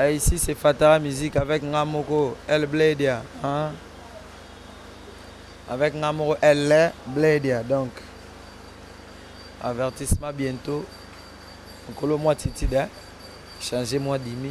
Ici c'est Fatara Musique avec Ngamoko El Bledia. Hein? Avec Ngamoko El Bledia. Donc, avertissement bientôt. Encore moi Titida. Changez-moi d'imi.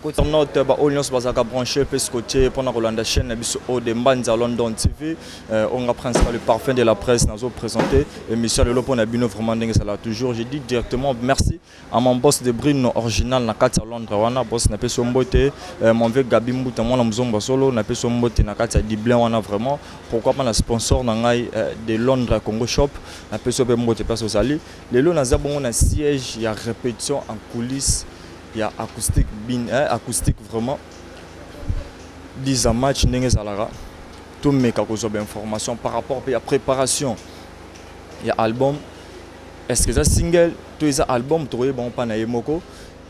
Internaute audience bazaka branché pe côté pendant Rolanda chaîne biso de Mbanza London TV on a principal le parfum de la presse nous présenté émission le lopo na bino vraiment ndenge ça là toujours j'ai dit directement merci à mon boss de Brino original na kati Londres wana boss na peso mbote mon vieux Gabi Mbuta mwana mzomba solo na peso mbote na kati Diblin wana vraiment pourquoi pas na sponsor na ngai de Londres Congo Shop na peso pe mbote place aux ali lelo na zabongo na siège il y a répétition en coulisses. Il y a acoustique acoustique vraiment 10 match n'engez alara tout mes informations par rapport à la préparation il y a album est-ce que ça single tout ça album trouvé bon pas na yemoko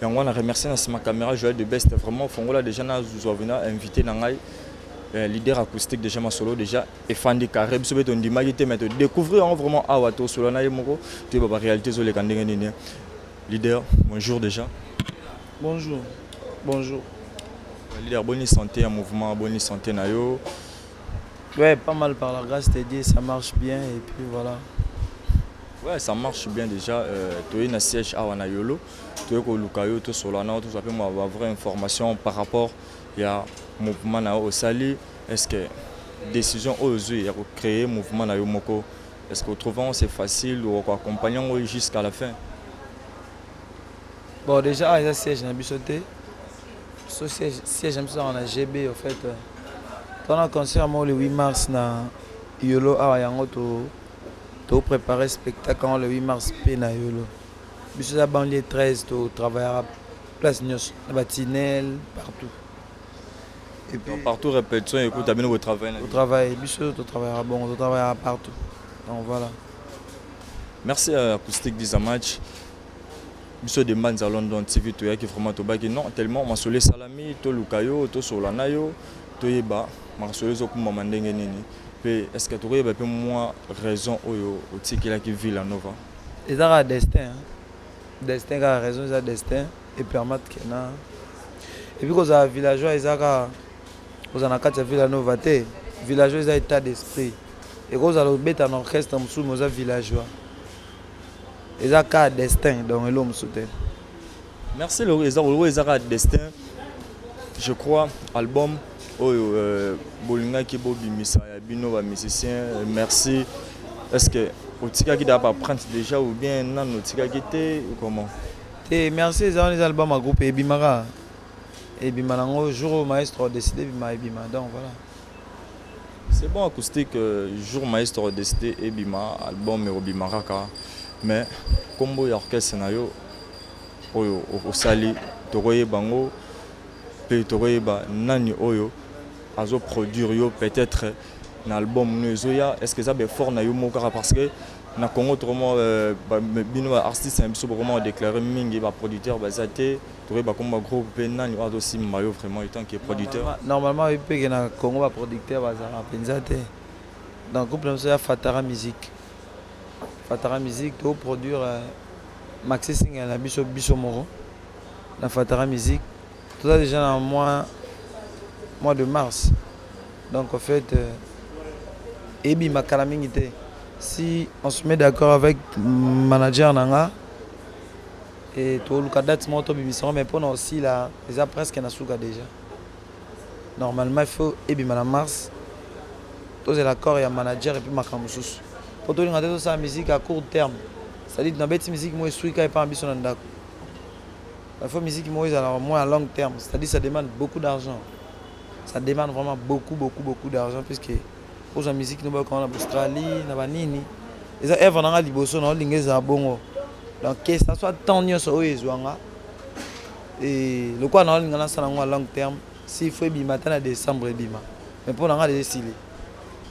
et on va remercier ma caméra Joël de Best vraiment fongola déjà na zuzovina invité na ngai leader acoustique déjà ma solo déjà et fan de carré biso beto ndima qui te mettre découvrir vraiment awato solo na yemoko tu ba réalité zo le kandenge nini leader bonjour déjà. Bonjour. Bonjour. Leader, bonne santé, un mouvement, bonne santé nayo. Ouais, pas mal par la grâce de Dieu, ça marche bien et puis voilà. Ouais, ça marche bien déjà. Tu es dans siège à Wanayolo, tu es au Lukayo, tu es sur la note, tu as moi avoir vraie information par rapport à mouvement nayo au Sali. Est-ce que décision osée de créer mouvement nayo moko, est-ce que vous trouvez c'est facile ou accompagnant jusqu'à la fin? Bon, déjà, il y a siège dans Bissoté. Ce siège, j'aime ça en GB, en fait. Quand on a concert le 8 mars, na Yolo, tu préparé le spectacle le 8 mars, na Yolo. Bissoté, la banlieue 13, tu travailles à Place Nyos, à Batinel, partout. Et puis, partout, répétition, écoute, tu as bien au travail. Au travail, Bissoté, tu travailles bon, tu travailles partout. Donc voilà. Merci à Acoustique Dizamach. Biso de Mbanza London TV to yaki vraiment to baki non tellement masole salami to lukayo to solanayo to yeba masole zo kuma mandenge nini pe est-ce que tu yeba pe moi raison oyo otikela ki Villanova ils ont un destin destin a raison ils ont destin et permettre que na et puis quand villageois ils ont na kati Villanova te villageois ils ont état d'esprit et quand on beta un orchestre msou moza villageois. Ils ont un destin donc l'homme soutient. Merci le ils ont un destin. Je crois album Bolinga qui bobi misa ya bino ba musicien merci. Est-ce que Otika qui doit prendre déjà ou bien non Otika qui était comment? Merci ils ont les albums à groupe Ebimara. Ebimara au jour maestro décidé Ebima donc voilà. C'est bon acoustique jour maestro décidé Ebima album Ebimara mais comme il y a orchestre nayo oyo osali tokoye bango pe tokoye ba nani oyo azo produire yo peut-être un album nezoya est-ce que ça be fort na yo mokara parce que na Congo autrement bino artiste un peu vraiment déclaré mingi ba producteur bazate tokoye ba comme groupe pe nani wa aussi mayo vraiment étant qui est producteur normalement il peut que na Congo ba producteur bazara penzate dans groupe comme ça Fatara Musique. Fatara Musique doit produire Maxi Singa na biso moro na Fatara Musique tout ça déjà dans mois de mars donc en fait Ebi Makalamingite si on se met d'accord avec manager nanga et tout le date moto bimission mais pendant aussi là déjà presque na souka déjà normalement il faut Ebi na mars tous est l'accord et manager et puis makamususu. Pour tout le monde, la musique à court terme. C'est-à-dire que la musique, moi, je suis pas ambition. Il faut musique, moi, à long terme. C'est-à-dire que ça demande beaucoup d'argent. Ça demande vraiment beaucoup d'argent. Puisque pour la musique, nous avons en Australie, nous avons Nini. Et ça, on a des bosses, on a des bongo. Donc, que ça soit tant mieux sur eux, et le quoi, on a à long terme. S'il faut matin à décembre, mais pour nous, on a des décidé.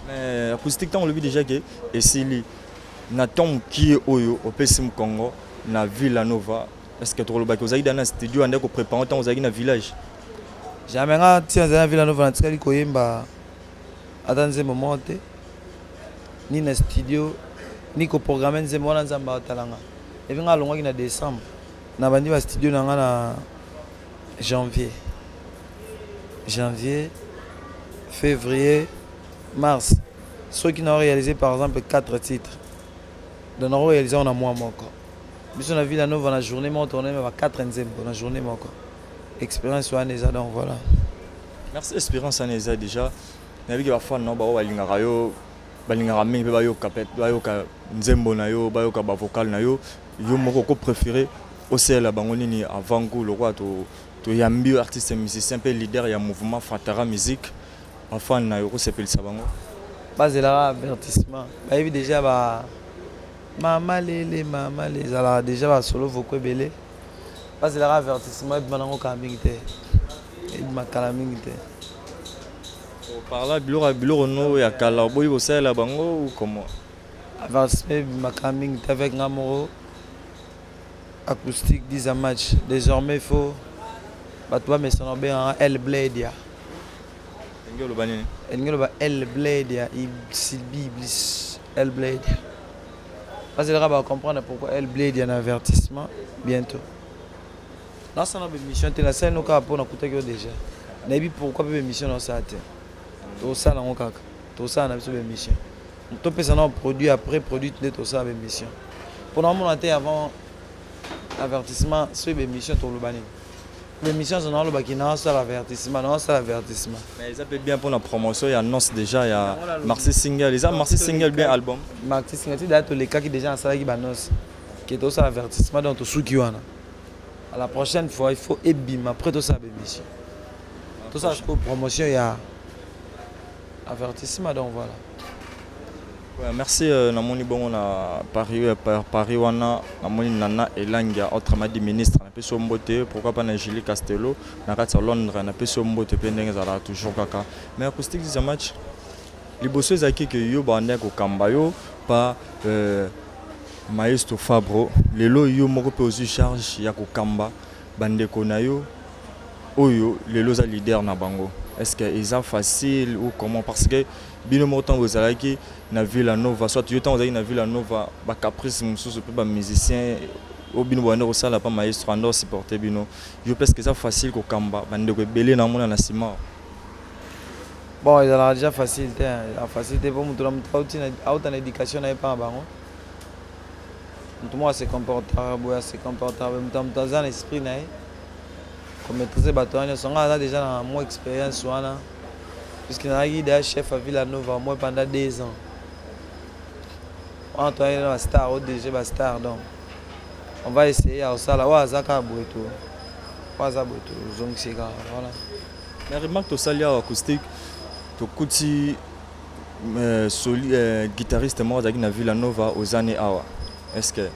Mais acoustique on le vit déjà que et si Nathan qui est au PSM Congo na Villanova est-ce que tu le baki ozaïda na studio ande ko préparer tant ozaïda na village jamais nga tiens na Villanova na tikali ko yemba atanze moment te ni na studio ni ko programmer nzembo na nzamba talanga et puis nga longwa ki na décembre na bandi ba studio na nga na janvier, février, mars. Ceux qui n'ont réalisé par exemple 4 titres, nous avons réalisé en un mois encore. Si on a vu la nouvelle la journée, on tourné 4 dans la journée encore. Expérience sur Aneza, donc voilà. Merci Espérance Aneza déjà. Nous avons vu que parfois nous avons balingara mingi pe bayoka pet bayoka nzembo na yo bayoka ba vocal na yo yo moko ko préféré osela bango nini avant que le roi to yambi artiste musicien pe leader ya mouvement Fatara musique afan na yo ko sepelisa bango bazela avertissement ba yebi déjà ba mama les ala déjà ba solo voko belé bazela avertissement et banango ka mingi te et makala mingi te. Par là, Bilo no ya kala boy osela bango ou comment? Avertissement makaming avec Namoro acoustique 10 à match. Désormais il faut battre mais son bien El Bladia. Ngelo banini. Ngelo ba El Bladia, Iblis El Bladia. Parce que là va comprendre pourquoi El Bladia un avertissement bientôt. Là ça notre mission te la scène au cas pour na kuta déjà. Na bi pourquoi be mission dans ça te. Tout ça là on kaka. Tout ça na biso be mission. Tout personne produit après produit de tout ça be mission. Pour nous on avant avertissement sur be mission tout le bani. Les missions sont le bakina ça l'avertissement, non ça l'avertissement. Mais ça peut bien pour la promotion, il y a annonce déjà, il y a Marcy Single, les Marcy Single bien album. Marcy Single c'est d'ailleurs les cas qui déjà en salle qui annonce qui est tout ça l'avertissement dans tout sous qui wana. À la prochaine fois il faut ebim après tout ça be mission. Tout ça pour promotion il y a avertissement donc voilà. Ouais, merci namoni bongo na Paris wana namoni nana Elangia autrement dit ministre na peso mbote pourquoi pas na Julie Castello na kati ya Londres na peso mbote pe ndenge zala toujours kaka mais acoustique du match liboso ezaki ke yo bande ko kamba yo pa maestro Fabro lelo yo moko pe aussi charge ya ko kamba bande ko na yo oyo lelo za leader na bango. Est-ce que c'est facile ou comment? Parce que bien au temps vous allez qui na Villa Nova soit tu temps vous allez na Villa Nova ba caprice mususu pe ba musicien au bino bwana ko sala pa maestro ando supporter bino je pense que c'est facile ko kamba bande ko belé na mona na ciment. Bon il a déjà facilité la facilité pour mutu na autant éducation na pas bango mutu moi se comporter boya se comporter mutu dans esprit na comme maîtriser bâtonnier sont là déjà dans mon expérience wana puisque na guide chef à Villanova moi pendant 2 ans on toi un star au DG ba star donc on va essayer à ça là wa zaka boito donc c'est voilà. Mais remarque to salia acoustique to kuti guitariste moi na Villanova aux années awa est-ce que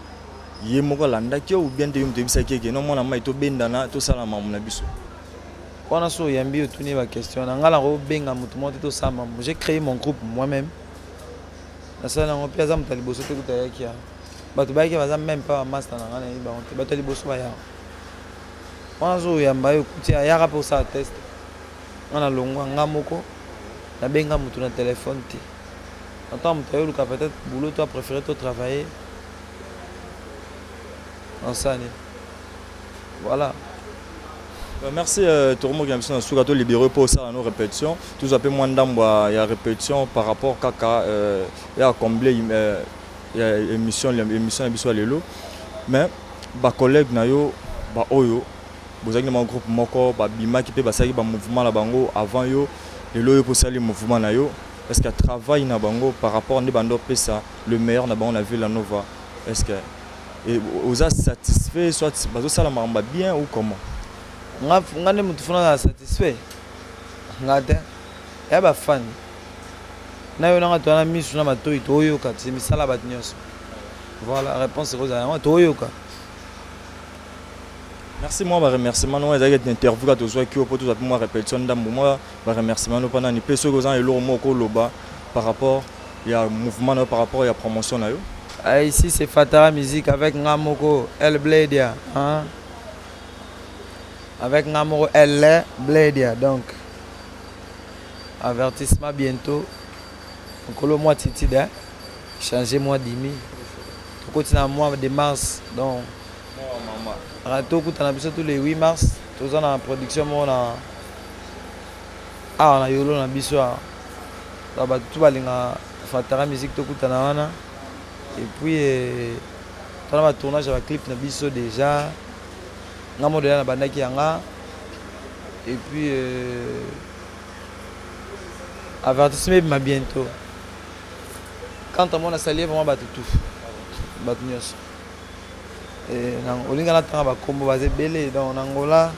ye moko landa ki ou bien de yum tebisa keke non mona mai to bendana to sala mamu na biso wana so yambi otuni ba question na ngala ko benga mutu moto to sama j'ai créé mon groupe moi-même na sala ngo pia za mutali boso te kutaya kia bato ba ki baza même pas master na ngana ba on te bato liboso ba ya wana so yamba yo kutia ya ka pour ça test ngana longwa ngamoko na benga mutu na téléphone ti attends mutayo luka peut-être boulot toi préféré toi travailler voilà. Merci Tourmo Gamson na suka to libéré pour ça nos répétitions. Tout ça peu moins d'amba il y a répétition par rapport kaka il y a combler il y a émission biso lelo. Mais ba collègue na yo ba oyo bozaki na groupe moko ba bima ki pe ba saki ba mouvement la bango avant yo lelo yo pour sali mouvement na yo. Est-ce qu'il travail na bango par rapport ne bando pesa le meilleur na bango na ville la Nova. Est-ce que et vous êtes satisfait soit bazo sala maramba bien ou comment? Ngane mutu funa satisfait. Ngate ya ba fan. Na yo nga tona misu na matoi toyo ka c'est misala bat nyos. Voilà réponse est rosa toyo ka. Merci moi ba remerciement no ezaki une interview ka tozwa ki opo toza moi répétition ndambo moi ba remerciement no pendant ni peso ko zan elo moko loba par rapport il y a mouvement no par rapport il y a promotion na yo. Ici c'est Fatara Musique avec Ngamoko El Bladia. Hein? Avec Ngamoko El Bladia. Donc, avertissement bientôt. Donc, le mois Titida. Changez moi d'imi. Tout le mois de mars. Donc, Rato, tous les 8 mars. toza na production moko na awa na yolo na biso awa bato tu balinga Fatara musique tokutana wana et puis tona batournage ya baclip na biso déjà nga modela na bandaki yanga et puis avertissement ebima bientôt quand on a salié vraiment bato nyonso olinga natanga bakombo baza ebele donc na Angola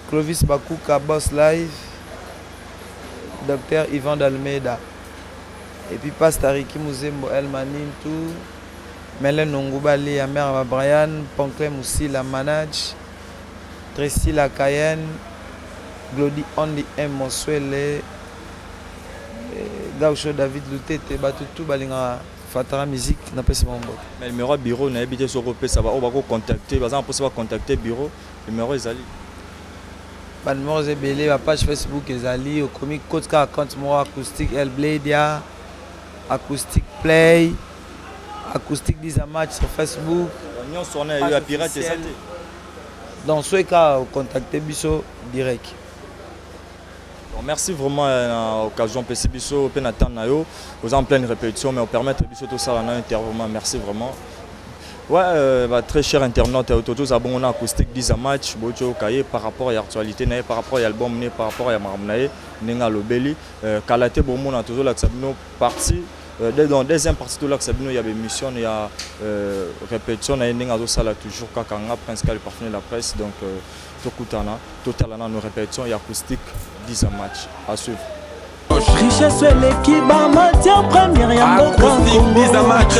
Clovis Bakuka Boss Live, Dr Ivan Dalmeida et puis Pastariki Muzembo El Manin tout Melen Nongubali Amer Brian Ponclé Moussila Manage Tracy La Cayenne Glody Ondi M Monswele Gaucho David Lutete Batutu Balinga Fatara musique n'a pas si bon. Mais le numéro bureau n'a habité sur Europé, ça va, on va contacter, par exemple, on va contacter bureau, le numéro est allé. Le numéro est belé, la page Facebook est allée, au comic code car compte moi acoustique El Bladia, acoustique Play, acoustique Dizamatch sur Facebook. Nous sommes à pirate et ça. Dans ce cas, contactez Bisso direct. Merci vraiment à l'occasion de Bisso, vous en pleine répétition, mais on permet de Bisso tout ça en interview. Merci vraiment. Ouais, très cher internaute, autour abonnés acoustique 10 match, par rapport à l'actualité, par rapport à l'album, par rapport à Marmnae, Nenga Lobeli, Kalate Bomon a toujours l'accepté partie. Dans la deuxième partie de l'accepté, il y a des missions, il y a répétition, il y a toujours Kakanga, Prince Kali, parfait de la presse. Donc, Tokutana, totalement nos répétitions et acoustique 10 match à suivre. Richesse l'équipe en matière première acoustique 10 match.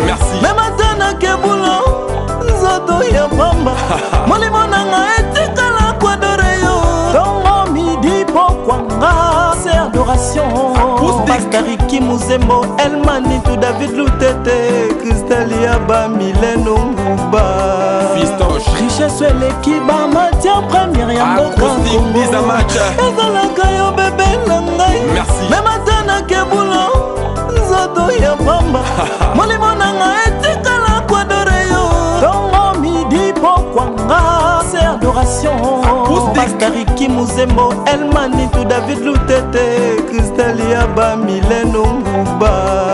Merci. Même atana ke boulon, zoto ya pamba. Molimo nanga etikala kwa doreyo. Tongo midi pokwanga, c'est adoration. Pastariki Muzembo, El Manitou, David Lutete, Crystalia Bamileno Mouba. Fistoche. Richesse l'équipe en matière première acoustique 10 match. Merci. Même atana ke boulon, zoto ya pamba. Molimo nanga etikala kwa doreyo. Tongo midi pokwanga, c'est adoration. Pastariki Muzembo, El Manitou, David Lutete, Crystalia Bamileno Mouba.